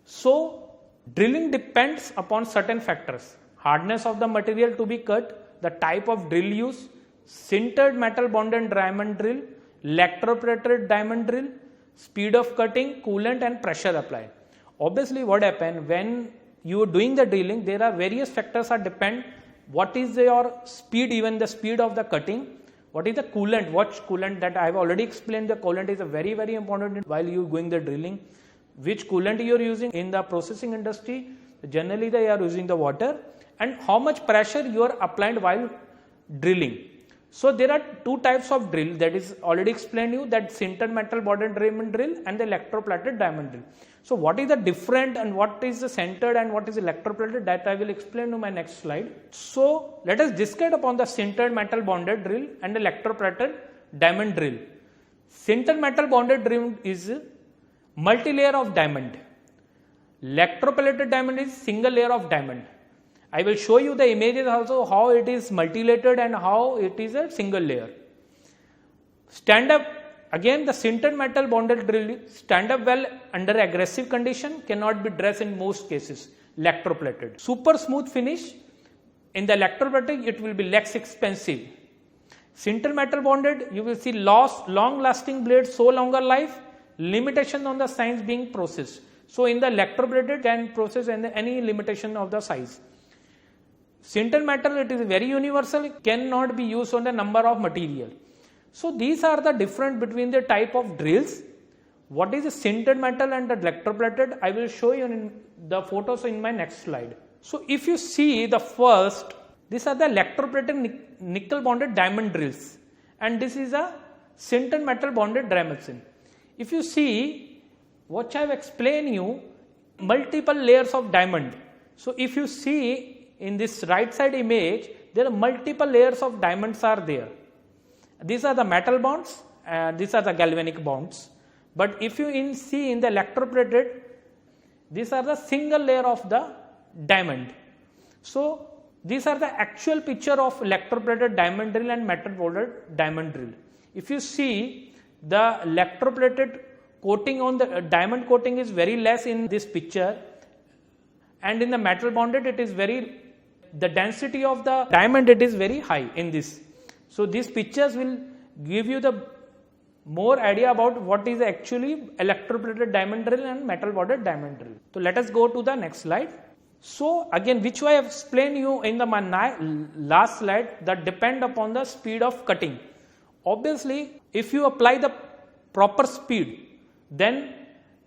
So drilling depends upon certain factors: hardness of the material to be cut, the type of drill used, sintered metal bonded diamond drill, electroplated diamond drill, speed of cutting, coolant and pressure applied. Obviously what happens when you are doing the drilling, there are various factors are depend. What is your speed, even the speed of the cutting, what is the coolant, what coolant, that I have already explained. The coolant is a very important while you going the drilling. Which coolant you are using in the processing industry, generally they are using the water, and how much pressure you are applying while drilling. So there are two types of drill, that is already explained you, that sintered metal bonded diamond drill and the electroplated diamond drill. So what is the different and what is the sintered and what is electroplated, that I will explain in my next slide. So let us discuss upon the sintered metal bonded drill and electroplated diamond drill. Sintered metal bonded drill is multi-layer of diamond. Electroplated diamond is single layer of diamond. I will show you the images also how it is multi-layered and how it is a single layer. Stand up, again the sintered metal bonded drill stand up well under aggressive condition, cannot be dressed in most cases. Electroplated. Super smooth finish. In the electroplated it will be less expensive. Sintered metal bonded, you will see long lasting blades, so longer life, limitation on the size being processed. So in the electroplated can process any limitation of the size. Sintered metal, it is very universal, cannot be used on a number of material. So these are the difference between the type of drills. What is a sintered metal and the electroplated, I will show you in the photos in my next slide. So if you see the first, these are the electroplated nickel bonded diamond drills, and this is a sintered metal bonded diamond. If you see what I have explained you, multiple layers of diamond. So if you see in this right side image, there are multiple layers of diamonds are there. These are the metal bonds and these are the galvanic bonds. But if you see in the electroplated, these are the single layer of the diamond. So these are the actual picture of electroplated diamond drill and metal bonded diamond drill. If you see, the electroplated coating on the diamond coating is very less in this picture, and in the metal bonded it is the density of the diamond it is very high in this. So these pictures will give you the more idea about what is actually electroplated diamond drill and metal bonded diamond drill. So let us go to the next slide. So again, which I have explained you in the last slide, that depend upon the speed of cutting. Obviously, if you apply the proper speed, then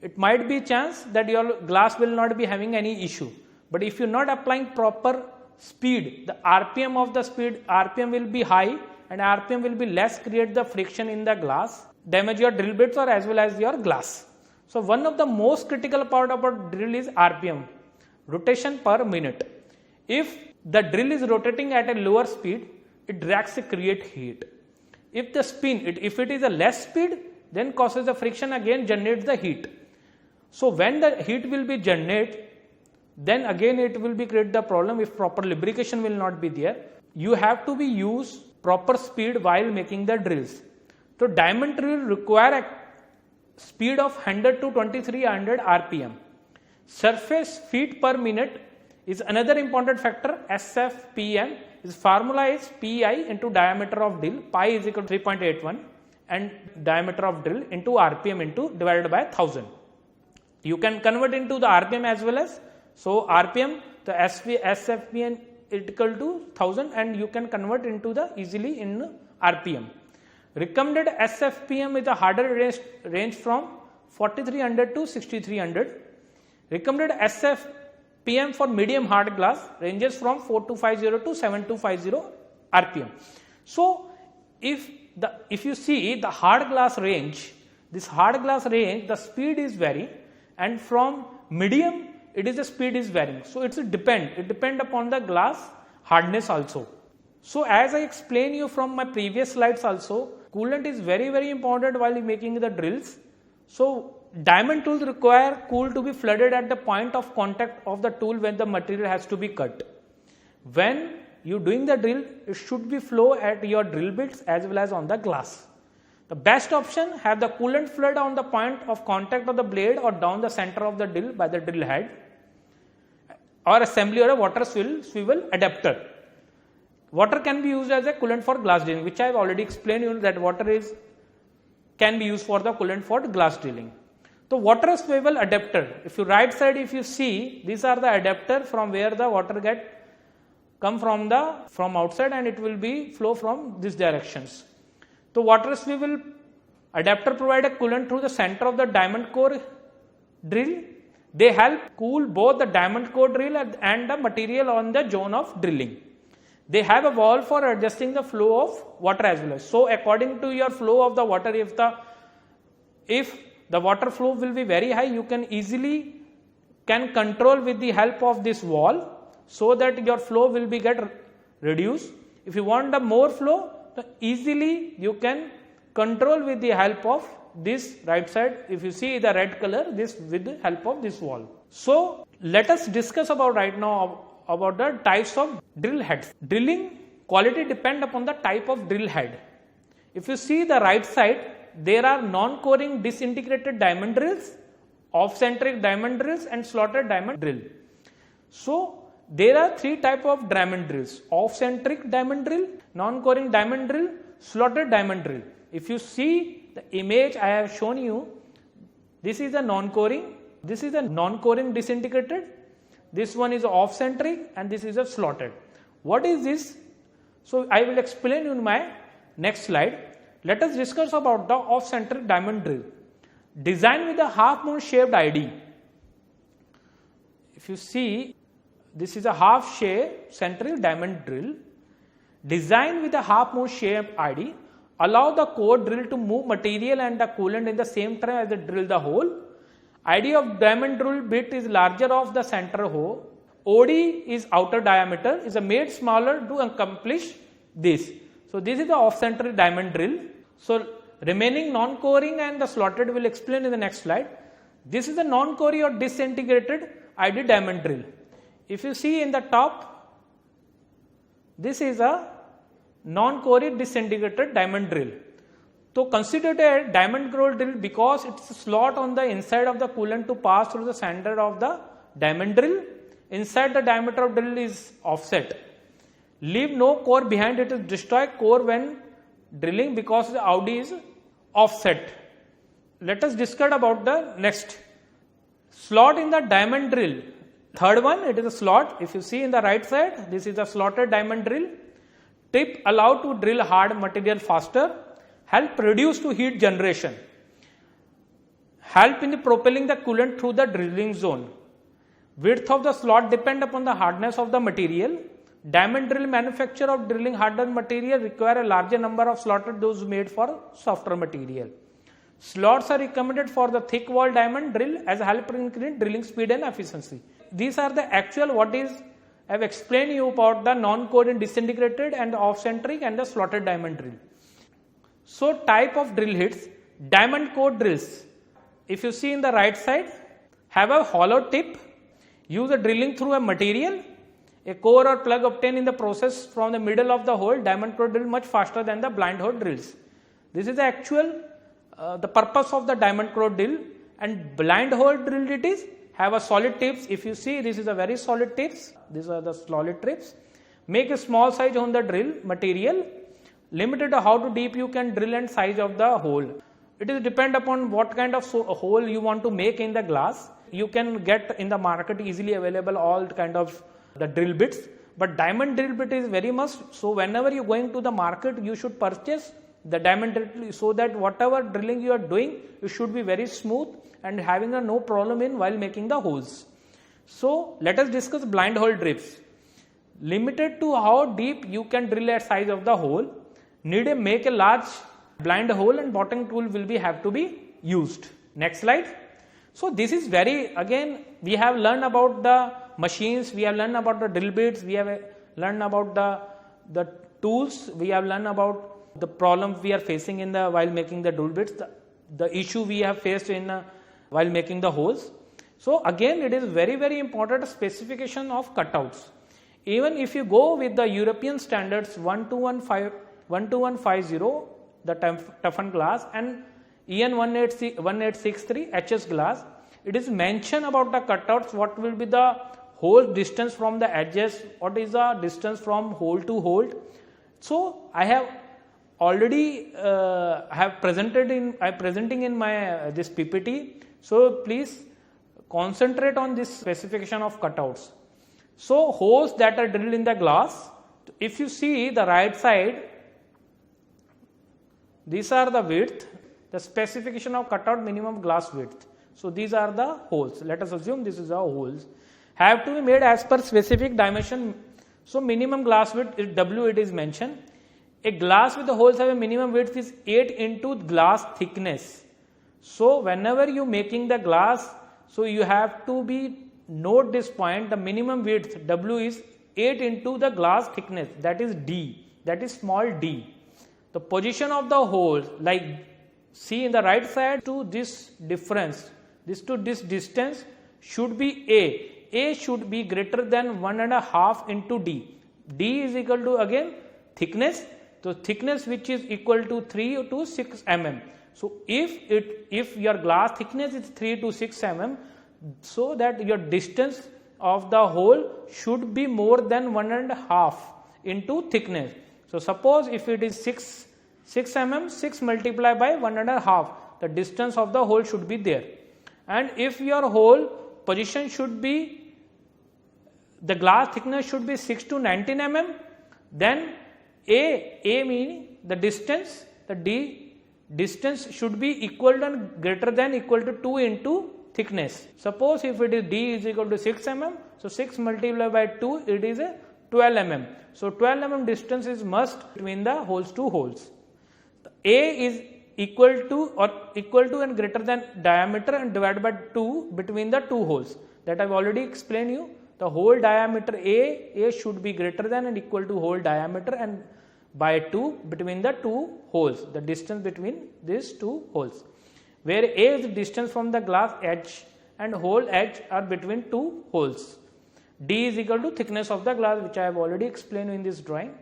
it might be chance that your glass will not be having any issue. But if you are not applying proper speed, the RPM of the speed, RPM will be high and RPM will be less, create the friction in the glass, damage your drill bits or as well as your glass. So one of the most critical part about drill is RPM, rotation per minute. If the drill is rotating at a lower speed, it drags to create heat. If the spin, if it is a less speed, then causes the friction, again generates the heat. So when the heat will be generated, then again it will be create the problem if proper lubrication will not be there. You have to be use proper speed while making the drills. So diamond drill require a speed of 100 to 2300 RPM. Surface feet per minute is another important factor. SFPM is formula is pi into diameter of drill, pi is equal to 3.81 and diameter of drill into RPM into divided by 1000. You can convert into the RPM as well as, so RPM, the SFPM is equal to 1000 and you can convert into the easily in RPM. Recommended SFPM is a harder range from 4300 to 6300. Recommended SFPM for medium hard glass ranges from 4250 to 7250 RPM. So if you see the hard glass range, this hard glass range, the speed is vary, and from medium it is the speed is varying. So it depend upon the glass hardness also. So as I explained you from my previous slides also, coolant is very important while making the drills. So diamond tools require cool to be flooded at the point of contact of the tool when the material has to be cut. When you doing the drill, it should be flow at your drill bits as well as on the glass. The best option, have the coolant flood on the point of contact of the blade or down the center of the drill by the drill head, or assembly or a water swivel adapter. Water can be used as a coolant for glass drilling, which I have already explained you that water can be used for the coolant for glass drilling. So water swivel adapter, if you right side, if you see, these are the adapter from where the water come from outside, and it will be flow from these directions. So water swivel adapter provide a coolant through the center of the diamond core drill. They help cool both the diamond core drill and the material on the zone of drilling. They have a valve for adjusting the flow of water as well. So according to your flow of the water, if the water flow will be very high, you can easily control with the help of this valve, so that your flow will be get reduced. If you want the more flow, easily you can control with the help of this right side. If you see the red color, this with the help of this valve. So let us discuss about right now about the types of drill heads. Drilling quality depend upon the type of drill head. If you see the right side, there are non-coring disintegrated diamond drills, off-centric diamond drills, and slotted diamond drill. So there are three types of diamond drills: off-centric diamond drill, non-coring diamond drill, slotted diamond drill. If you see the image I have shown you, this is a non-coring, this is a non-coring disintegrated, this one is off-centric, and this is a slotted. What is this? So I will explain in my next slide. Let us discuss about the off-centric diamond drill. Designed with a half moon shaped ID. If you see, this is a half shaped centric diamond drill. Designed with a half moon shaped ID, allow the core drill to move material and the coolant in the same time as they drill the hole. ID of diamond drill bit is larger of the center hole. OD is outer diameter, is made smaller to accomplish this. So this is the off-centric diamond drill. So remaining non-coring and the slotted will explain in the next slide. This is the non-coring or disintegrated ID diamond drill. If you see in the top, this is a non-coring disintegrated diamond drill. So consider a diamond drill because it's a slot on the inside of the coolant to pass through the center of the diamond drill. Inside the diameter of drill is offset. Leave no core behind, it is destroy core when drilling because the OD is offset. Let us discuss about the next. Slot in the diamond drill. Third one, it is a slot. If you see in the right side, this is a slotted diamond drill. Tip allow to drill hard material faster. Help reduce to heat generation. Help in the propelling the coolant through the drilling zone. Width of the slot depend upon the hardness of the material. Diamond drill manufacture of drilling hardened material require a larger number of slotted those made for softer material. Slots are recommended for the thick wall diamond drill as help in increase drilling speed and efficiency. These are the actual I have explained you about the non-coring disintegrated and the off-centric and the slotted diamond drill. So type of drill hits, diamond core drills. If you see in the right side, have a hollow tip, use a drilling through a material. A core or plug obtained in the process from the middle of the hole. Diamond core drill much faster than the blind hole drills. This is the actual the purpose of the diamond core drill, and blind hole drill it is have a solid tips. If you see, this is a very solid tips. These are the solid tips. Make a small size on the drill material. Limited to how to deep you can drill and size of the hole. It is depend upon what kind of hole you want to make in the glass. You can get in the market easily available all kind of the drill bits, but diamond drill bit is very must. So whenever you going to the market, you should purchase the diamond drill so that whatever drilling you are doing, you should be very smooth and having no problem in while making the holes. So let us discuss blind hole drips. Limited to how deep you can drill a size of the hole. Make a large blind hole and bottom tool will have to be used. Next slide. So this is again we have learned about the machines, we have learned about the drill bits, we have learned about the tools, we have learned about the problems we are facing in while making the drill bits, the issue we have faced while making the holes. So again it is very important specification of cutouts. Even if you go with the European standards 12150, the toughened glass, and EN 1863 HS glass. It is mentioned about the cutouts, what will be the hole distance from the edges, what is the distance from hole to hole. So I have already presenting in my this PPT. So please concentrate on this specification of cutouts. So holes that are drilled in the glass, if you see the right side, these are the width, the specification of cutout minimum glass width. So these are the holes. Let us assume this is the holes. Have to be made as per specific dimension. So minimum glass width is W, it is mentioned. A glass with the holes have a minimum width is 8 into glass thickness. So whenever you making the glass, so you have to be note this point, the minimum width W is 8 into the glass thickness, that is D, that is small d. The position of the hole, like see in the right side to this difference, this to this distance should be A. A should be greater than 1.5 into D. D is equal to again thickness. So thickness which is equal to 3 to 6 mm. So if your glass thickness is 3 to 6 mm, so that your distance of the hole should be more than 1.5 into thickness. So suppose if it is 6 mm, 6 multiplied by 1.5, the distance of the hole should be there. And if your hole position should be, the glass thickness should be 6 to 19 mm, then A meaning the distance, the D distance should be equal and greater than equal to 2 into thickness. Suppose if it is D is equal to 6 mm, so 6 multiplied by 2, it is a 12 mm. So 12 mm distance is must between the holes, two holes. A is equal to and greater than diameter and divided by 2 between the two holes. That I have already explained you. The hole diameter A should be greater than and equal to hole diameter and by 2 between the two holes, the distance between these two holes, where A is the distance from the glass edge and hole edge are between two holes. D is equal to thickness of the glass, which I have already explained in this drawing.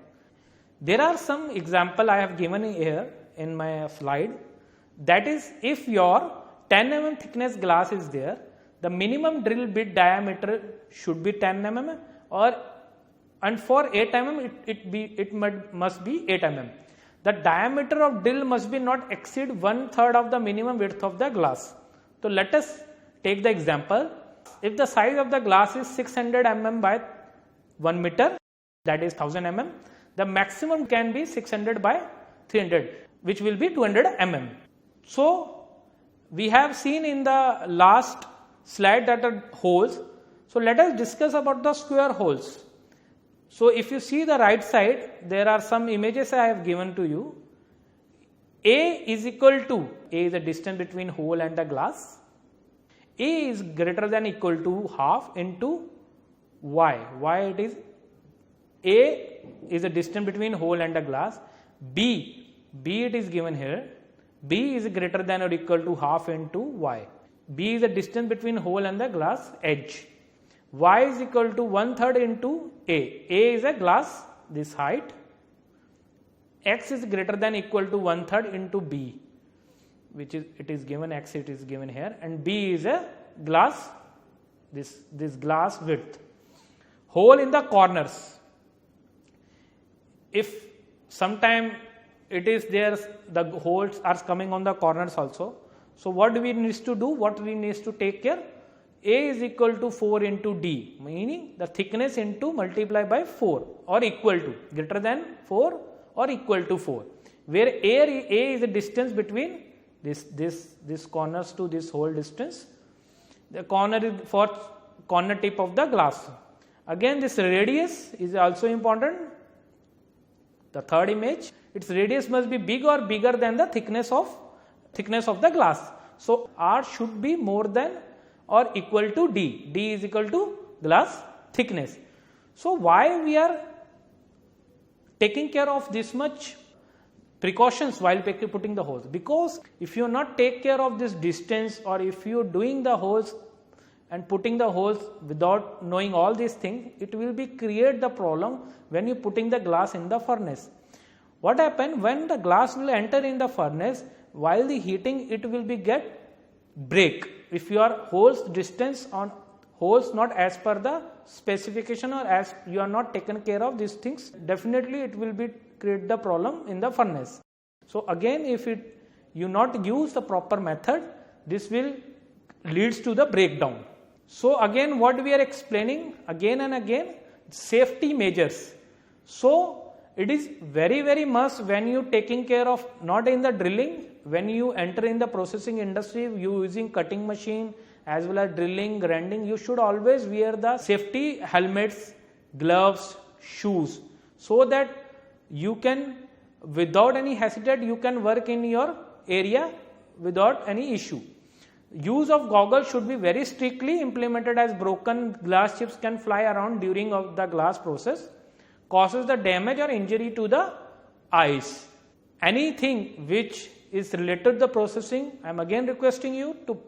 There are some example I have given here in my slide. That is, if your 10 mm thickness glass is there, the minimum drill bit diameter should be 10 mm, and for 8 mm it must be 8 mm. The diameter of drill must be not exceed 1/3 of the minimum width of the glass. So let us take the example. If the size of the glass is 600 mm by 1 meter, that is 1000 mm, the maximum can be 600 by 300, which will be 200 mm. So we have seen in the last slide that are holes. So let us discuss about the square holes. So if you see the right side, there are some images I have given to you. A is equal to, A is the distance between hole and the glass. A is greater than equal to half into Y. Y it is, A is the distance between hole and the glass. B it is given here. B is greater than or equal to half into Y. B is the distance between hole and the glass edge. Y is equal to 1/3 into A. A is a glass, this height. X is greater than equal to 1/3 into B, which is, it is given, X it is given here, and B is a glass, this glass width. Hole in the corners. If sometime it is there, the holes are coming on the corners also. So what do we need to do? What we need to take care? A is equal to 4 into D, meaning the thickness into multiply by 4 or equal to, greater than 4 or equal to 4, where A is the distance between this corners to this whole distance. The corner is for corner tip of the glass. Again, this radius is also important. The third image, its radius must be big or bigger than the thickness of the glass. So R should be more than or equal to D. D is equal to glass thickness. So why we are taking care of this much precautions while putting the holes? Because if you not take care of this distance, or if you doing the holes and putting the holes without knowing all these things, it will be create the problem when you putting the glass in the furnace. What happen when the glass will enter in the furnace, while the heating it will be get break. If your holes distance on holes not as per the specification or as you are not taken care of these things, definitely it will be create the problem in the furnace. So again, if you not use the proper method, this will leads to the breakdown. So again, what we are explaining again and again, safety measures. So it is very must when you taking care of, not in the drilling, when you enter in the processing industry, you using cutting machine as well as drilling, grinding, you should always wear the safety helmets, gloves, shoes, so that you can without any hesitate you can work in your area without any issue. Use of goggles should be very strictly implemented, as broken glass chips can fly around during of the glass process, causes the damage or injury to the eyes. Anything which is related to the processing, I am again requesting you to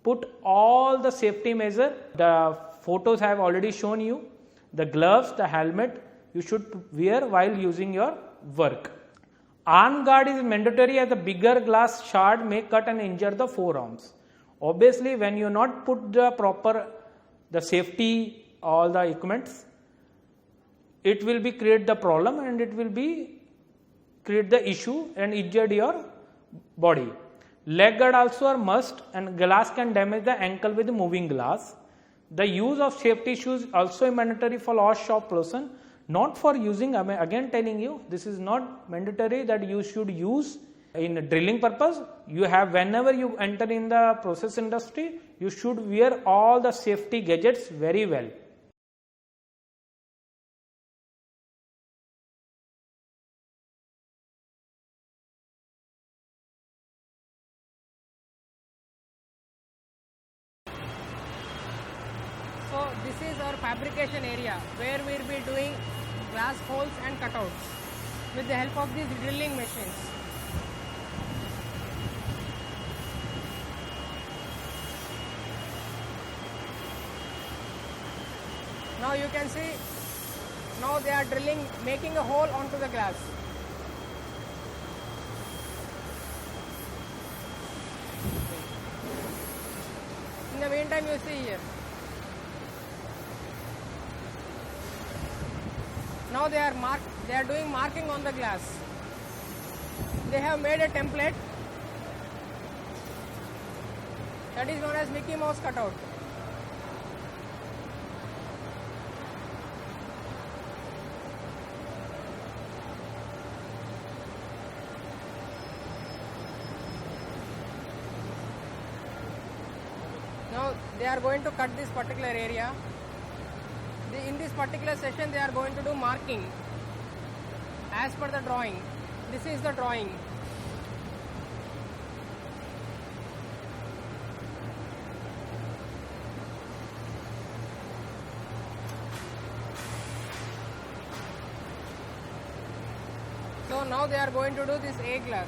put all the safety measure. The photos I have already shown you. The gloves, the helmet you should wear while using your work. Arm guard is mandatory, as the bigger glass shard may cut and injure the forearms. Obviously, when you not put the proper the safety, all the equipments, it will be create the problem and it will be create the issue and injure your body. Leg guard also are must, and glass can damage the ankle with moving glass. The use of safety shoes also mandatory for all shop person, not for using, I am again telling you, this is not mandatory that you should use in drilling purpose. You have, whenever you enter in the process industry, you should wear all the safety gadgets very well. So this is our fabrication area where we will be doing glass holes and cutouts with the help of these drilling machines. Now you can see, now they are drilling, making a hole onto the glass. In the meantime, you see here. Now they are doing marking on the glass. They have made a template that is known as Mickey Mouse cutout. Now they are going to cut this particular area. In this particular session they are going to do marking as per the drawing. This is the drawing. So now they are going to do this A glass.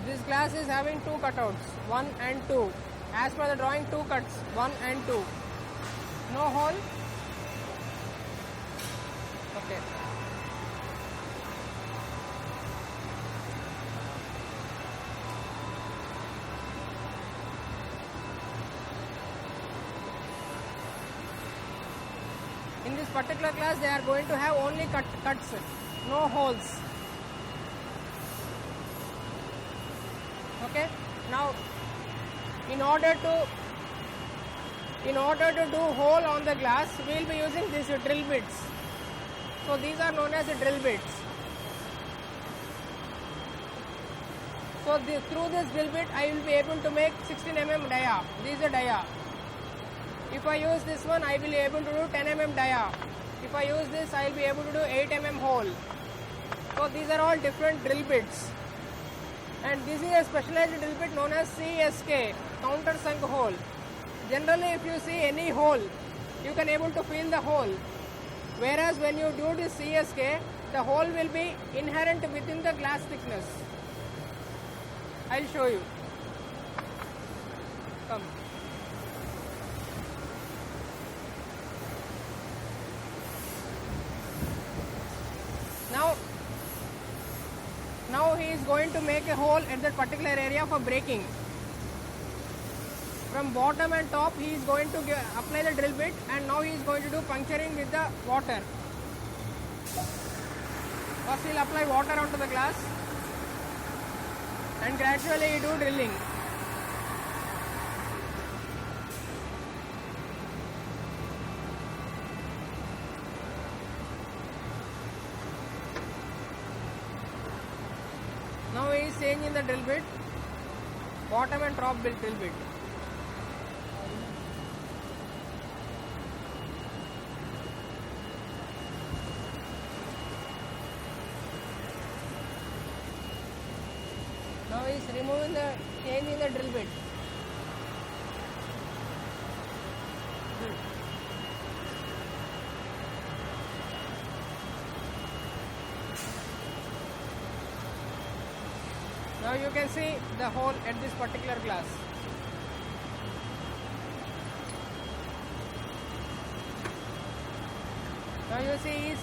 This glass is having two cutouts, 1 and 2. As per the drawing, 2 cuts, 1 and 2. No hole. Okay. In this particular class, they are going to have only cuts, no holes. Okay. Now, in order to do hole on the glass, we will be using these drill bits. So these are known as drill bits. So through this drill bit, I will be able to make 16 mm dia. This is a dia. If I use this one, I will be able to do 10 mm dia. If I use this, I will be able to do 8 mm hole. So these are all different drill bits. And this is a specialized drill bit known as CSK, countersunk hole. Generally, if you see any hole, you can able to feel the hole. Whereas when you do this CSK, the hole will be inherent within the glass thickness. I will show you. Come. Now, Now he is going to make a hole at that particular area for breaking. From bottom and top he is going to apply the drill bit, and now he is going to do puncturing with the water. First he will apply water onto the glass and gradually he do drilling. Now he is changing the drill bit, bottom and top drill bit. Now he is changing the drill bit. Now you can see the hole at this particular glass. Now you see he is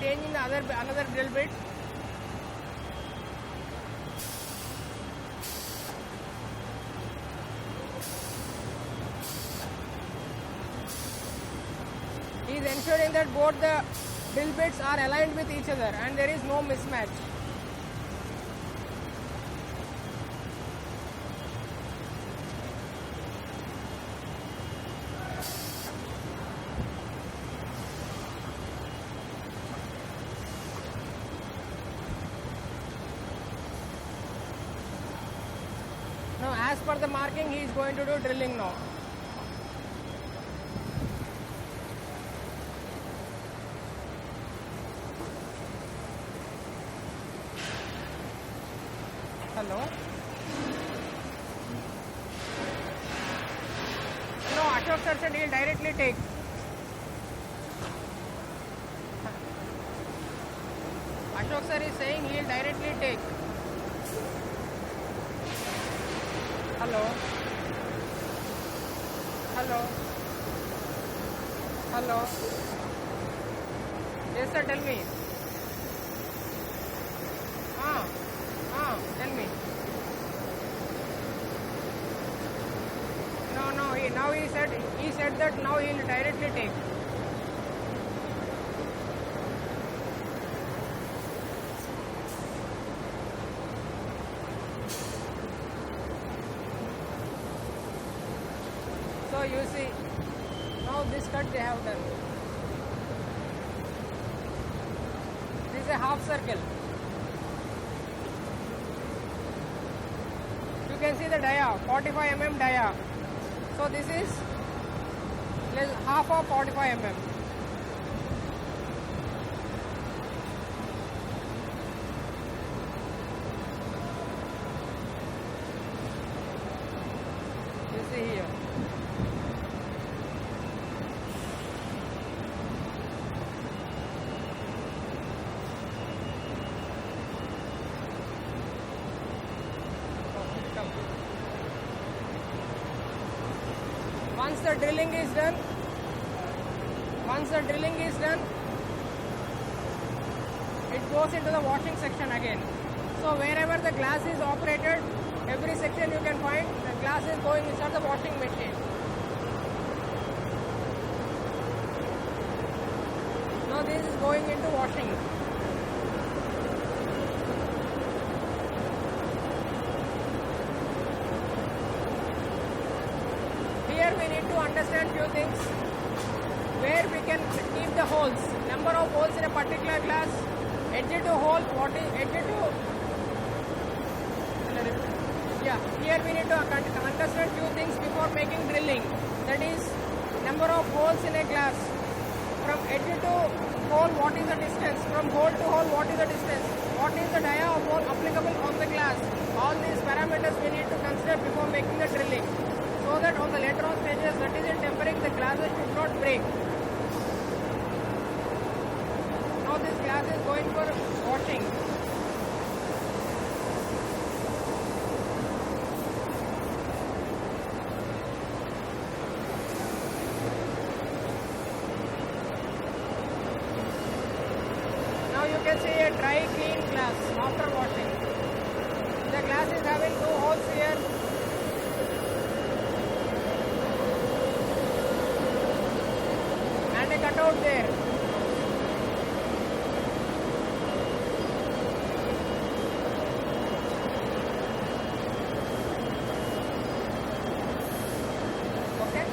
changing the another drill bit. He is ensuring that both the drill bits are aligned with each other and there is no mismatch. Now as per the marking he is going to do drilling now. Hello? No, Ashok sir said he will directly take. Ashok sir is saying he will directly take. Hello? Hello? Hello? Yes sir, tell me. Tell me. No, he said that now he will directly take. So you see, now this cut they have done. This is a half circle. You can see the dia, 45 mm dia. So this is half of 45 mm. You see here. Once the drilling is done, it goes into the washing section again. So wherever the glass is operated, every section you can find the glass is going inside the washing machine. Now this is going into washing. Here we need to understand few things, where we can keep the holes, number of holes in a particular glass, edge to hole, what is edge to, here we need to understand few things before making drilling, that is number of holes in a glass, from edge to hole what is the distance, from hole to hole what is the distance, what is the dia of hole applicable on the glass, all these parameters we need to consider before making the drilling. So that on the later on stages, that is in tempering, the glasses should not break. Now this glass is going for washing. Now you can see a dry clean glass after washing. glass is having 2 holes here. And a cutout there. Okay.